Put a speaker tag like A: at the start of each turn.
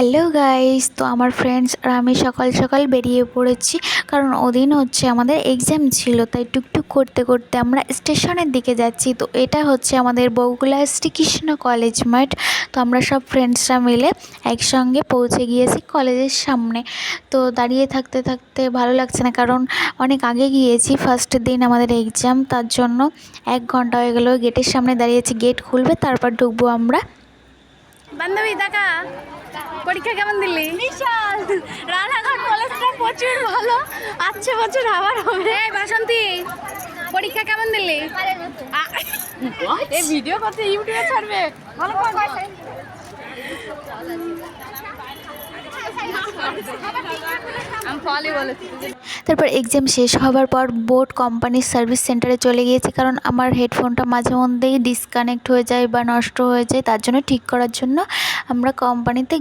A: Hello guys, তো আমার friends আর আমি সকাল সকাল বেরিয়ে পড়েছি, কারণ ওদিন হচ্ছে আমাদের এক্সাম ছিল। তাই টুকটুক করতে করতে আমরা স্টেশনের দিকে যাচ্ছি। তো এটা হচ্ছে আমাদের বগুলা শ্রীকৃষ্ণ কলেজ মাঠ। তো আমরা সব ফ্রেন্ডসরা মিলে একসঙ্গে পৌঁছে গিয়েছি কলেজের সামনে। তো দাঁড়িয়ে থাকতে থাকতে ভালো লাগছে না, কারণ অনেক আগে গিয়েছি, ফার্স্ট দিন আমাদের এক্সাম, তার জন্য 1 ঘন্টা হয়ে গেল গেটের সামনে দাঁড়িয়েছি। গেট খুলবে, তারপর ঢুকবো আমরা।
B: বান্ধবী দেখা পরীক্ষা কেমন দিলি? বিশাল। রানাঘাট কলেজটা প্রচুর ভালো, আচ্ছা বছর আবার হবে। এই বাসন্তী, পরীক্ষা কেমন দিলি? এই ভিডিও করতে ইউটিউবে ছাড়বে, ভালো করে।
A: তারপর এক্সাম শেষ হবার পর বোট কোম্পানির সার্ভিস সেন্টারে চলে গিয়েছি, কারণ আমার হেডফোনটা মাঝে মধ্যেই ডিসকানেক্ট হয়ে যায় বা নষ্ট হয়ে যায়, তার জন্য ঠিক করার জন্য আমরা কোম্পানিতে